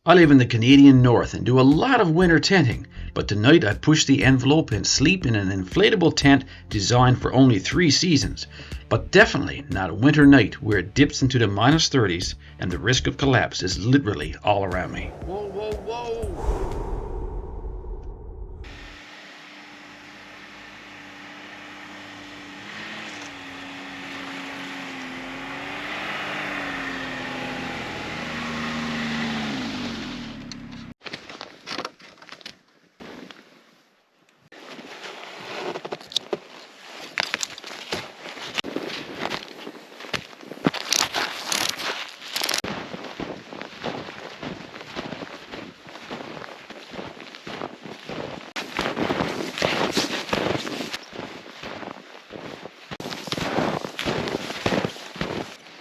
I live in the Canadian North and do a lot of winter tenting, but tonight I push the envelope and sleep in an inflatable tent designed for only 3 seasons, but definitely not a winter night where it dips into the -30s and the risk of collapse is literally all around me. Whoa, whoa, whoa!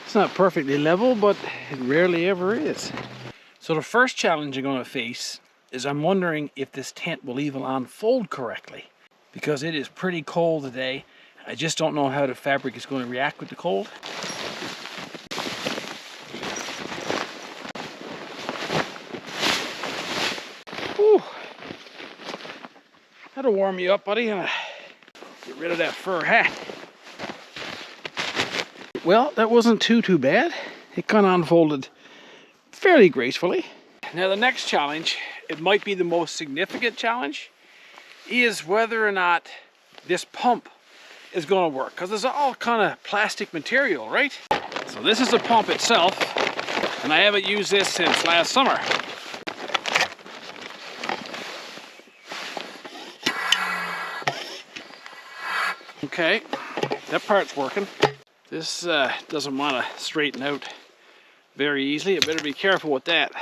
It's not perfectly level, but it rarely ever is. So the first challenge you're going to face is I'm wondering if this tent will even unfold correctly, because it is pretty cold today. I just don't know how the fabric is going to react with the cold. Whew. That'll warm you up, buddy, and get rid of that fur hat. Well, that wasn't too bad. It kind of unfolded fairly gracefully. Now the next challenge, it might be the most significant challenge, is whether or not this pump is going to work, because it's all kind of plastic material, right? So this is the pump itself, and I haven't used this since last summer. Okay, that part's working. This doesn't want to straighten out very easily. I better be careful with that.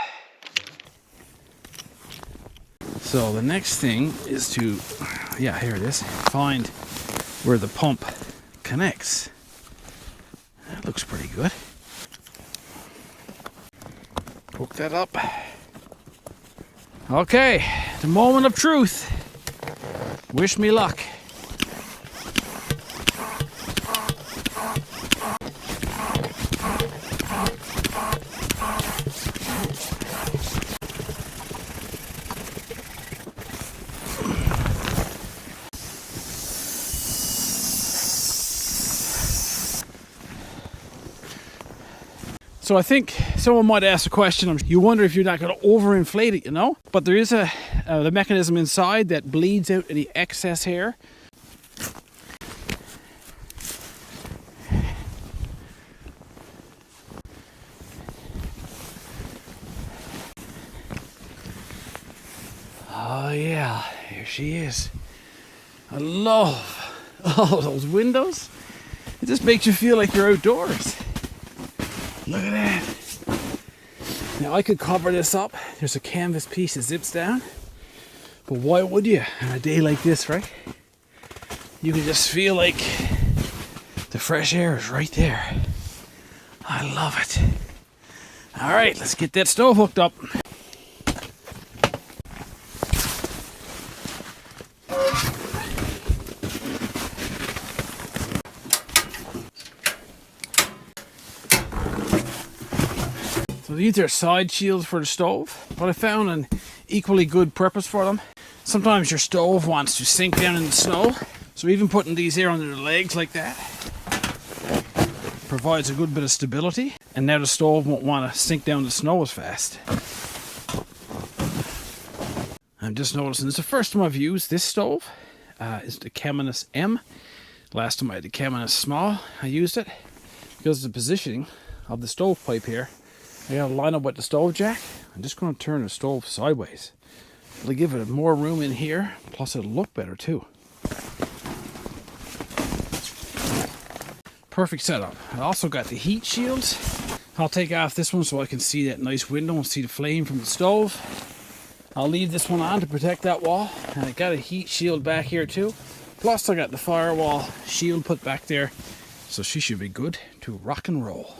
So the next thing is to, yeah, here it is, find where the pump connects. That looks pretty good. Hook that up. Okay, the moment of truth. Wish me luck. So I think someone might ask a question, you wonder if you're not going to overinflate it, you know? But there is the mechanism inside that bleeds out any excess hair. Oh yeah, here she is. I love all those windows. It just makes you feel like you're outdoors. Look at that. Now I could cover this up. There's a canvas piece that zips down. But why would you on a day like this, right? You can just feel like the fresh air is right there. I love it. All right, let's get that stove hooked up. So these are side shields for the stove, but I found an equally good purpose for them. Sometimes your stove wants to sink down in the snow, so even putting these here under the legs like that provides a good bit of stability, and now the stove won't want to sink down the snow as fast. I'm just noticing this is the first time I've used this stove. It's the Caminus M. Last time I had the Caminus Small, I used it because of the positioning of the stovepipe here. I gotta line up with the stove jack. I'm just gonna turn the stove sideways. It'll give it more room in here, plus it'll look better too. Perfect setup. I also got the heat shields. I'll take off this one so I can see that nice window and see the flame from the stove. I'll leave this one on to protect that wall. And I got a heat shield back here too. Plus I got the firewall shield put back there. So she should be good to rock and roll.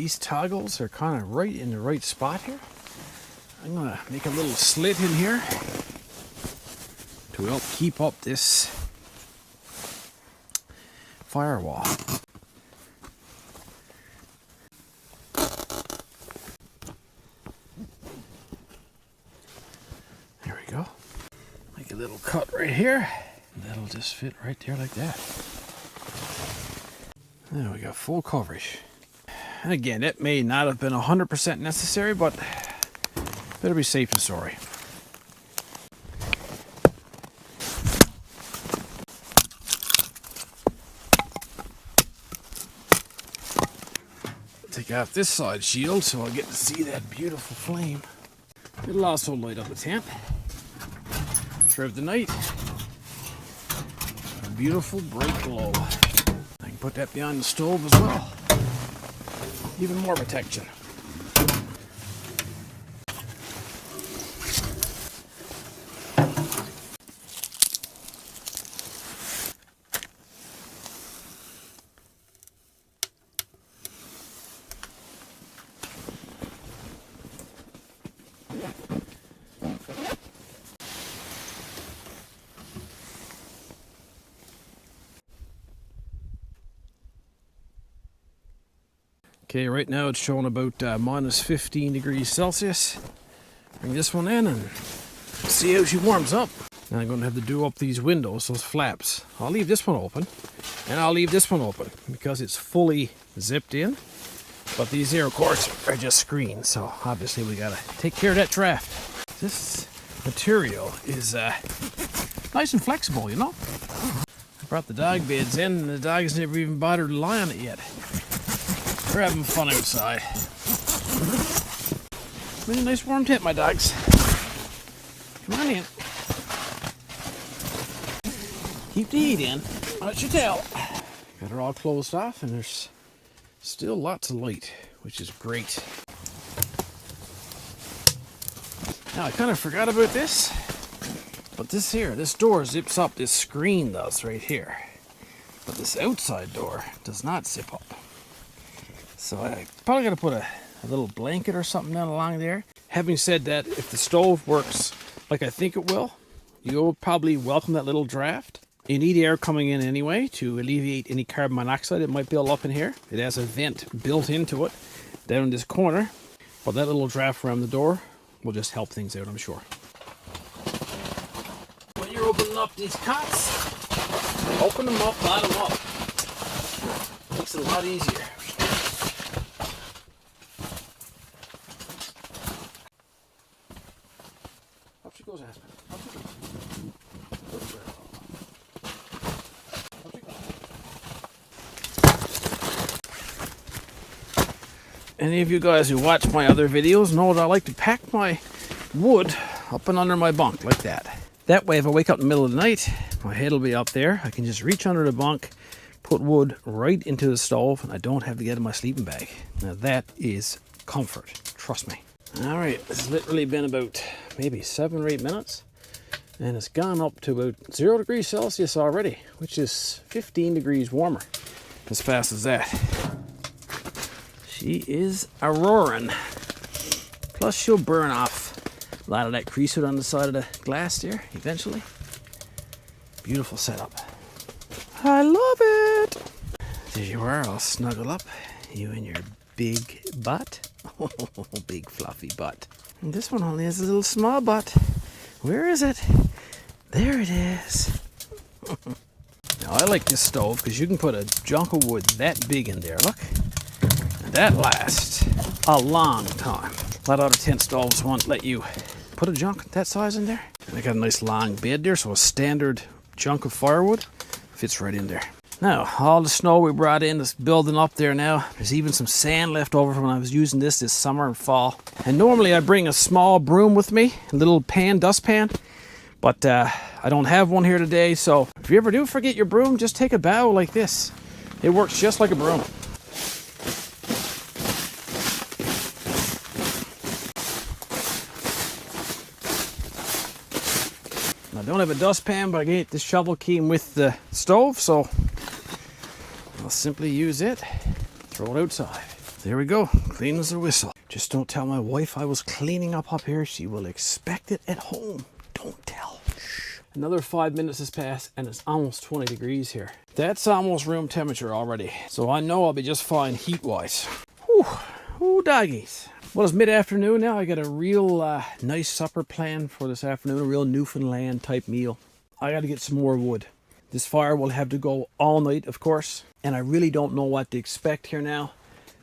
these toggles are kind of right in the right spot here. I'm gonna make a little slit in here to help keep up this firewall. There we go. Make a little cut right here. That'll just fit right there like that. There we go, full coverage. And again, it may not have been 100% necessary, but better be safe than sorry. Take out this side shield so I'll get to see that beautiful flame. It'll also light up the tent throughout the night. A beautiful bright glow. I can put that behind the stove as well. Even more protection. Okay, right now it's showing about minus 15 degrees Celsius. Bring this one in and see how she warms up. Now I'm going to have to do up these windows, those flaps. I'll leave this one open, and I'll leave this one open because it's fully zipped in. But these air courts are just screened, so obviously we gotta take care of that draft. This material is nice and flexible, you know. I brought the dog beds in, and the dog's never even bothered to lie on it yet. We're having fun outside. Really nice warm tent, my dogs. Come on in. Keep the heat in. Watch your tail. Got her all closed off, and there's still lots of light, which is great. Now, I kind of forgot about this, but this door zips up. This screen does right here. But this outside door does not zip up. So I probably got to put a little blanket or something down along there. Having said that, if the stove works like I think it will, you'll probably welcome that little draft. You need air coming in anyway to alleviate any carbon monoxide that might build up in here. It has a vent built into it down in this corner, but that little draft around the door will just help things out, I'm sure. When you're opening up these cots, open them up, line them up. Makes it a lot easier. Up she goes, Aspen. Up she goes. Any of you guys who watch my other videos know that I like to pack my wood up and under my bunk like that. That way if I wake up in the middle of the night, my head will be up there. I can just reach under the bunk, put wood right into the stove, and I don't have to get in my sleeping bag. Now that is comfort, trust me. Alright, it's literally been about maybe 7 or 8 minutes, and it's gone up to about 0 degrees Celsius already, which is 15 degrees warmer as fast as that. She is a roaring. Plus she'll burn off a lot of that creasewood on the side of the glass there eventually. Beautiful setup. I love it. There you are, all snuggle up. You and your big butt. Oh, big fluffy butt. And this one only has a little small butt. Where is it? There it is. Now I like this stove because you can put a chunk of wood that big in there. Look. That lasts a long time. A lot of other tent stoves won't let you put a chunk that size in there. And I got a nice long bed there, so a standard chunk of firewood fits right in there. Now, all the snow we brought in is building up there now. There's even some sand left over from when I was using this summer and fall. And normally I bring a small broom with me, a little pan, dustpan. But I don't have one here today, so if you ever do forget your broom, just take a bow like this. It works just like a broom. I don't have a dustpan, but I get this shovel came with the stove, so I'll simply use it, throw it outside. There we go, clean as a whistle. Just don't tell my wife I was cleaning up here. She will expect it at home. Don't tell. Shh. Another 5 minutes has passed and it's almost 20 degrees here. That's almost room temperature already. So I know I'll be just fine heat-wise. Whew, ooh, doggies. Well, it's mid-afternoon now. I got a real nice supper planned for this afternoon, a real Newfoundland type meal. I got to get some more wood. This fire will have to go all night, of course, and I really don't know what to expect here now.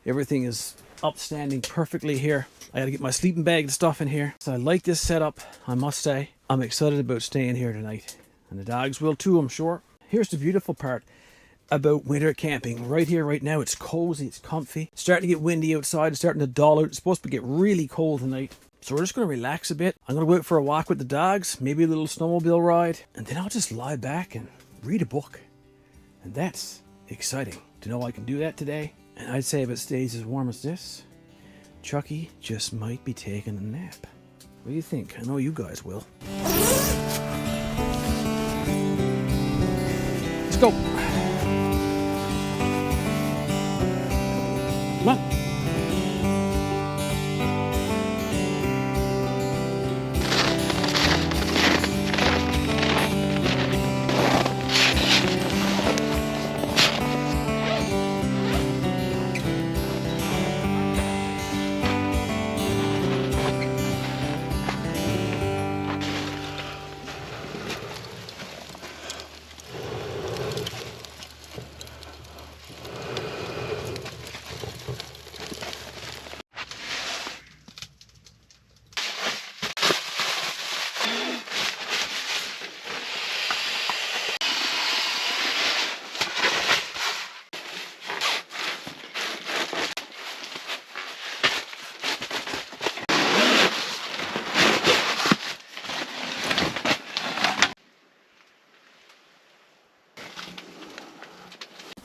Everything is upstanding perfectly here. I got to get my sleeping bag and stuff in here. So I like this setup, I must say. I'm excited about staying here tonight, and the dogs will too, I'm sure. Here's the beautiful part about winter camping. Right here, right now, it's cozy, it's comfy. It's starting to get windy outside, it's starting to dull out. It's supposed to get really cold tonight. So we're just going to relax a bit. I'm going to go out for a walk with the dogs, maybe a little snowmobile ride, and then I'll just lie back and read a book. And that's exciting to know I can do that today. And I'd say if it stays as warm as this, Chucky just might be taking a nap. What do you think? I know you guys will. Let's go. Come on.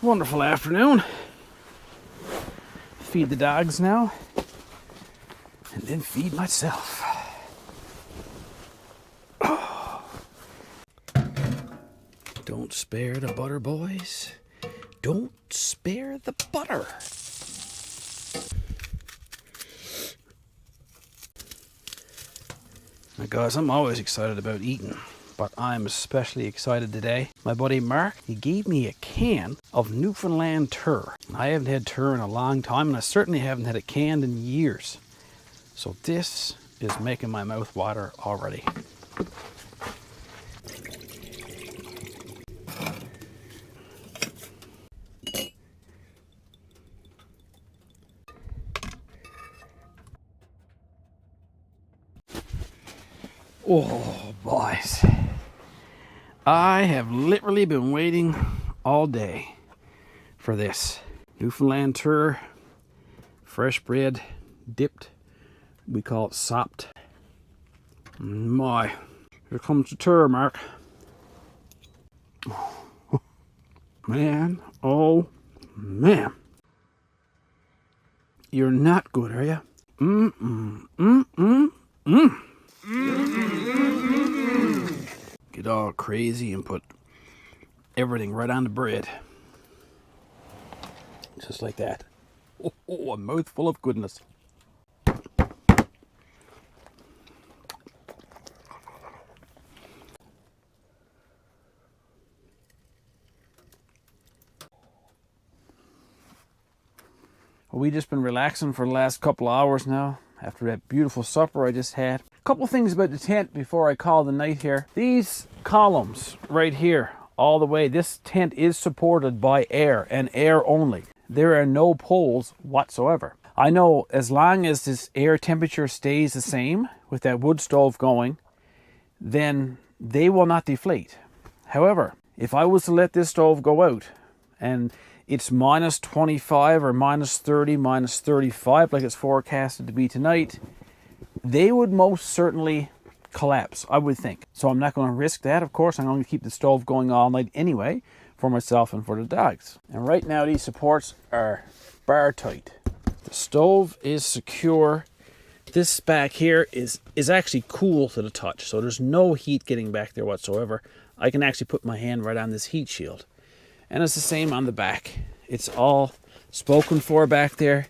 Wonderful afternoon. Feed the dogs now, and then feed myself. Oh. Don't spare the butter, boys. Don't spare the butter. Now guys, I'm always excited about eating, but I'm especially excited today. My buddy Mark, he gave me a can of Newfoundland tur. I haven't had tur in a long time, and I certainly haven't had it canned in years. So this is making my mouth water already. Oh, boys. I have literally been waiting all day for this. Newfoundland tur, fresh bread, dipped. We call it sopped. My, here comes the tur, Mark. Man, oh man. You're not good, are you? Get all crazy and put everything right on the bread. Just like that. Oh, a mouthful of goodness. Well, we just been relaxing for the last couple of hours now after that beautiful supper I just had. A couple things about the tent before I call the night here. These columns right here, all the way, this tent is supported by air and air only. There are no poles whatsoever. I know as long as this air temperature stays the same with that wood stove going, then they will not deflate. However, if I was to let this stove go out and it's minus 25 or minus 30, minus 35 like it's forecasted to be tonight, they would most certainly collapse, I would think. So I'm not going to risk that, of course. I'm going to keep the stove going all night anyway for myself and for the dogs. And right now these supports are bar tight. The stove is secure. This back here is actually cool to the touch, so there's no heat getting back there whatsoever. I can actually put my hand right on this heat shield. And it's the same on the back. It's all spoken for back there.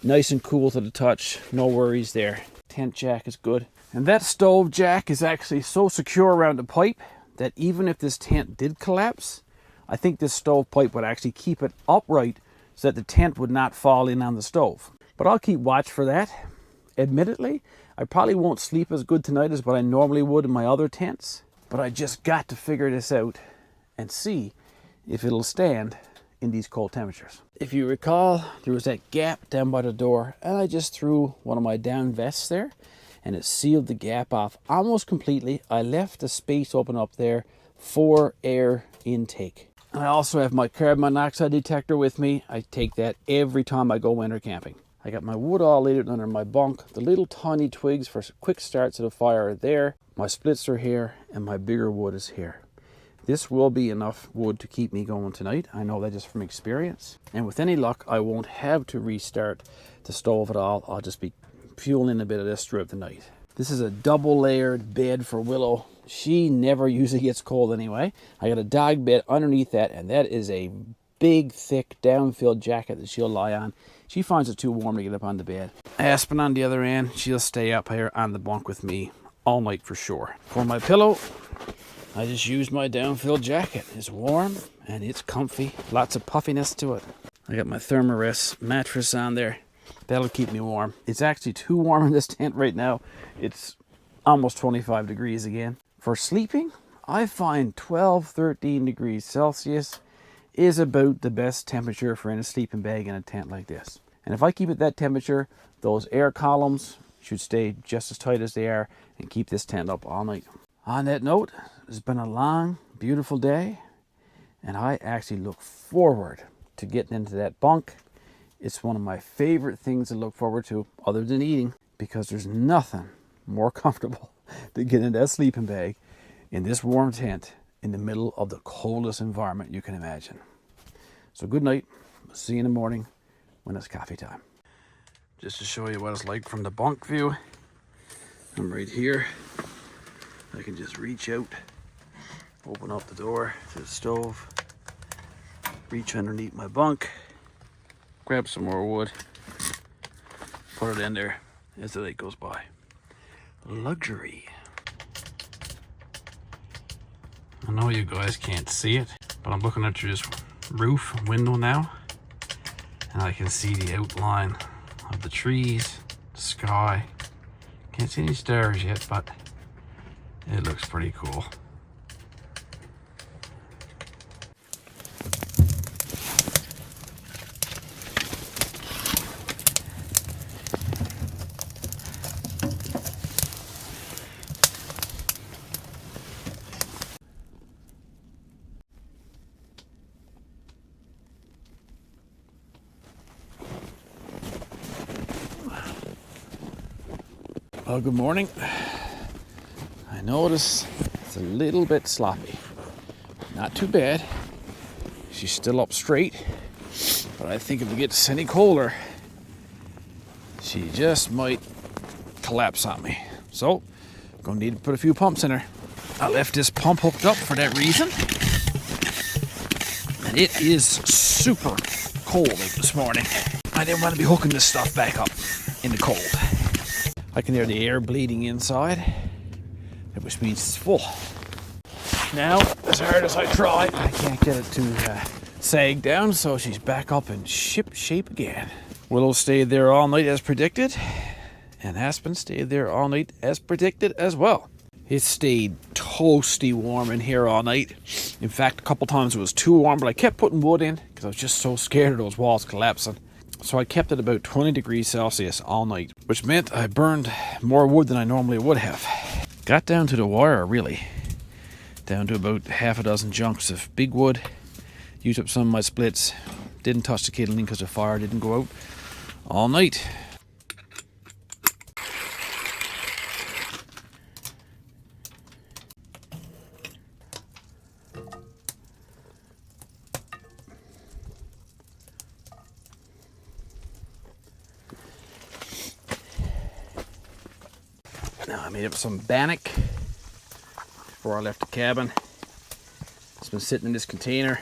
Nice and cool to the touch. No worries there. Tent jack is good. And that stove jack is actually so secure around the pipe that even if this tent did collapse, I think this stove pipe would actually keep it upright so that the tent would not fall in on the stove. But I'll keep watch for that. Admittedly, I probably won't sleep as good tonight as what I normally would in my other tents, but I just got to figure this out and see if it'll stand in these cold temperatures. If you recall, there was that gap down by the door, and I just threw one of my down vests there, and it sealed the gap off almost completely. I left a space open up there for air intake. I also have my carbon monoxide detector with me. I take that every time I go winter camping. I got my wood all laid under my bunk. The little tiny twigs for quick starts of the fire are there. My splits are here, and my bigger wood is here. This will be enough wood to keep me going tonight. I know that just from experience. And with any luck, I won't have to restart the stove at all. I'll just be fueling a bit of this throughout the night. This is a double layered bed for Willow. She never usually gets cold anyway. I got a dog bed underneath that, and that is a big, thick, down-filled jacket that she'll lie on. She finds it too warm to get up on the bed. Aspen on the other end, she'll stay up here on the bunk with me all night for sure. For my pillow, I just used my down-filled jacket. It's warm and it's comfy. Lots of puffiness to it. I got my Thermarest mattress on there. That'll keep me warm. It's actually too warm in this tent right now. It's almost 25 degrees again. For sleeping, I find 12, 13 degrees Celsius is about the best temperature for in a sleeping bag in a tent like this. And if I keep it that temperature, those air columns should stay just as tight as they are and keep this tent up all night. On that note, it's been a long, beautiful day, and I actually look forward to getting into that bunk. It's one of my favorite things to look forward to, other than eating, because there's nothing more comfortable than getting into that sleeping bag in this warm tent in the middle of the coldest environment you can imagine. So good night. See you in the morning when it's coffee time. Just to show you what it's like from the bunk view, I'm right here. I can just reach out, open up the door to the stove, reach underneath my bunk, grab some more wood, put it in there as the night goes by. Luxury. I know you guys can't see it, but I'm looking at this roof window now, and I can see the outline of the trees, the sky. Can't see any stars yet, but it looks pretty cool. Well, good morning. I notice it's a little bit sloppy. Not too bad. She's still up straight, but I think if it gets any colder, she just might collapse on me. So, gonna need to put a few pumps in her. I left this pump hooked up for that reason. And it is super cold out this morning. I didn't want to be hooking this stuff back up in the cold. I can hear the air bleeding inside, which means it's full. Now, as hard as I try, I can't get it to sag down, so she's back up in ship shape again. Willow stayed there all night as predicted, and Aspen stayed there all night as predicted as well. It stayed toasty warm in here all night. In fact, a couple times it was too warm, but I kept putting wood in because I was just so scared of those walls collapsing. So I kept it about 20 degrees Celsius all night, which meant I burned more wood than I normally would have. Got down to the wire, really. Down to about half a dozen chunks of big wood. Used up some of my splits. Didn't touch the kindling because the fire didn't go out all night. Now I made up some bannock before I left the cabin. It's been sitting in this container.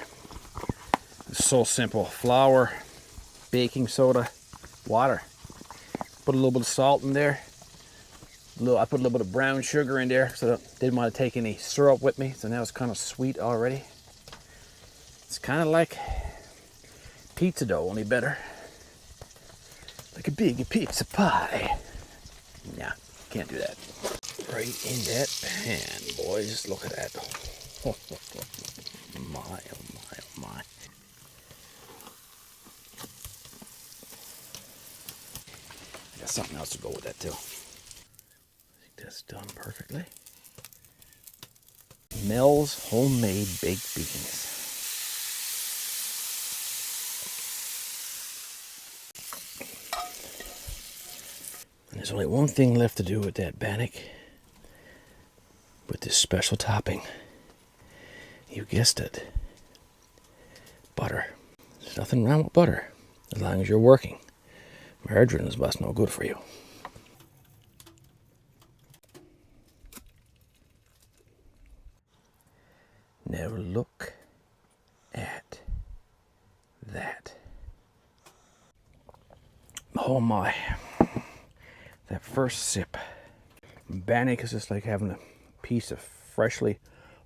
It's so simple. Flour, baking soda, water. Put a little bit of salt in there. I put a little bit of brown sugar in there because I didn't want to take any syrup with me. So now it's kind of sweet already. It's kind of like pizza dough, only better. Like a big pizza pie. Nah, can't do that. Right in that pan, boys. Look at that. Oh, my, oh my, oh my. I got something else to go with that too. I think that's done perfectly. Mel's homemade baked beans. And there's only one thing left to do with that bannock. With this special topping. You guessed it. Butter. There's nothing wrong with butter, as long as you're working. Margarine is what's no good for you. Now look at that. Oh my. That first sip. Bannock is just like having a piece of freshly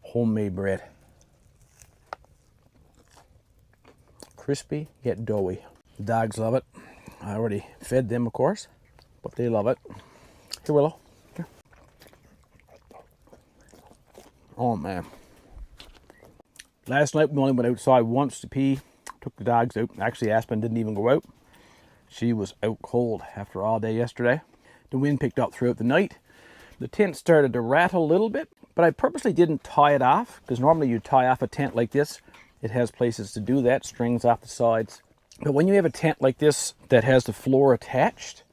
homemade bread. Crispy yet doughy. The dogs love it. I already fed them, of course, but they love it. Here, Willow. Here. Oh man. Last night we only went outside once to pee. Took the dogs out. Actually, Aspen didn't even go out. She was out cold after all day yesterday. The wind picked up throughout the night. The tent started to rattle a little bit, but I purposely didn't tie it off, because normally you tie off a tent like this. It has places to do that, strings off the sides. But when you have a tent like this that has the floor attached,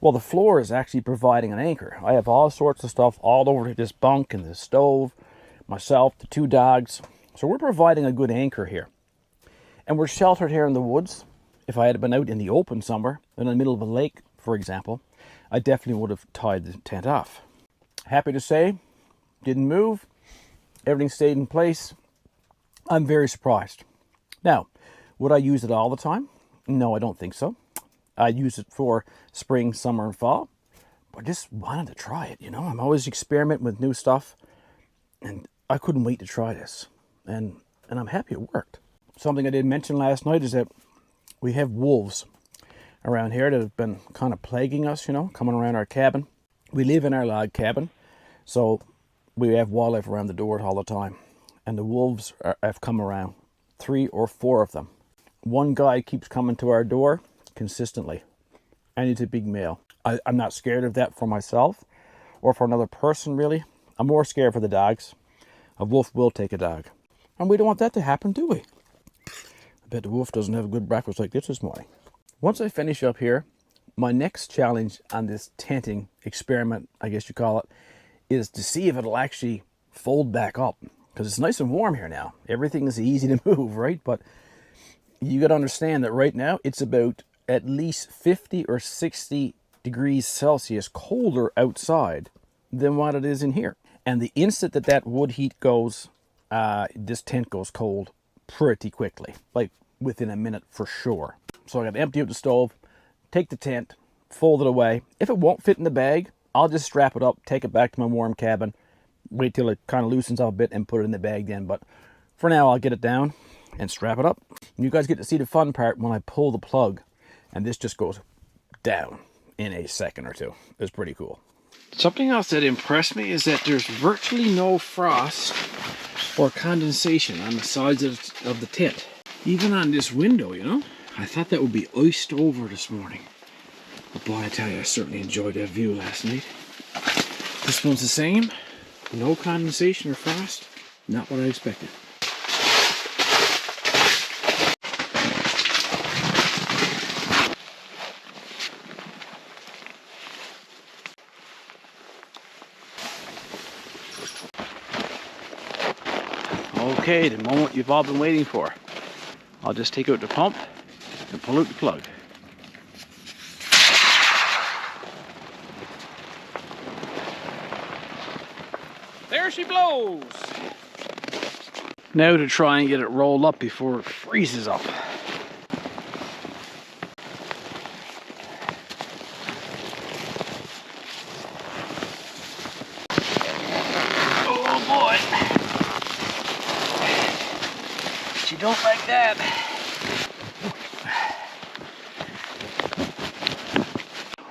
well, the floor is actually providing an anchor. I have all sorts of stuff all over this bunk and the stove, myself, the two dogs. So we're providing a good anchor here. And we're sheltered here in the woods. If I had been out in the open somewhere, in the middle of a lake, for example, I definitely would have tied the tent off. Happy to say, didn't move. Everything stayed in place. I'm very surprised. Now, would I use it all the time? No, I don't think so. I use it for spring, summer, and fall. But I just wanted to try it, you know. I'm always experimenting with new stuff. And I couldn't wait to try this. And I'm happy it worked. Something I didn't mention last night is that we have wolves around here that have been kind of plaguing us, you know, coming around our cabin. We live in our log cabin, so we have wildlife around the door all the time. And the wolves have come around, 3 or 4 of them. One guy keeps coming to our door consistently, and he's a big male. I'm not scared of that for myself or for another person, really. I'm more scared for the dogs. A wolf will take a dog. And we don't want that to happen, do we? I bet the wolf doesn't have a good breakfast like this morning. Once I finish up here, my next challenge on this tenting experiment, I guess you call it, is to see if it'll actually fold back up. Because it's nice and warm here now. Everything is easy to move, right? But you got to understand that right now it's about at least 50 or 60 degrees Celsius colder outside than what it is in here. And the instant that that wood heat goes, this tent goes cold pretty quickly. Like within a minute for sure. So I got to empty out the stove, take the tent, fold it away. If it won't fit in the bag, I'll just strap it up, take it back to my warm cabin, wait till it kind of loosens up a bit and put it in the bag then. But for now, I'll get it down and strap it up. And you guys get to see the fun part when I pull the plug and this just goes down in a second or two. It's pretty cool. Something else that impressed me is that there's virtually no frost or condensation on the sides of the tent. Even on this window, you know? I thought that would be iced over this morning. But boy, I tell you, I certainly enjoyed that view last night. This one's the same. No condensation or frost. Not what I expected. Okay, the moment you've all been waiting for. I'll just take out the pump and pull out the plug. There she blows! Now to try and get it rolled up before it freezes up. don't like that.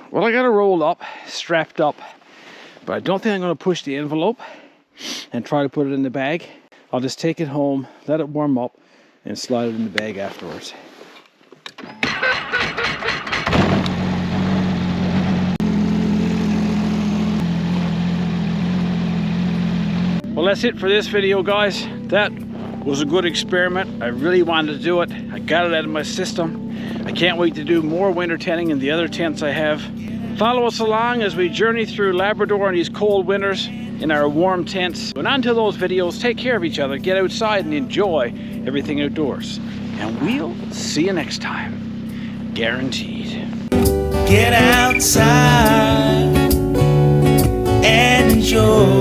Well, I got it rolled up, strapped up, but I don't think I'm going to push the envelope and try to put it in the bag. I'll just take it home, let it warm up, and slide it in the bag afterwards. Well, that's it for this video, guys. That was a good experiment. I really wanted to do it. I got it out of my system. I can't wait to do more winter tenting in the other tents I have. Follow us along as we journey through Labrador in these cold winters in our warm tents. And until those videos, take care of each other, get outside and enjoy everything outdoors. And we'll see you next time. Guaranteed. Get outside and enjoy.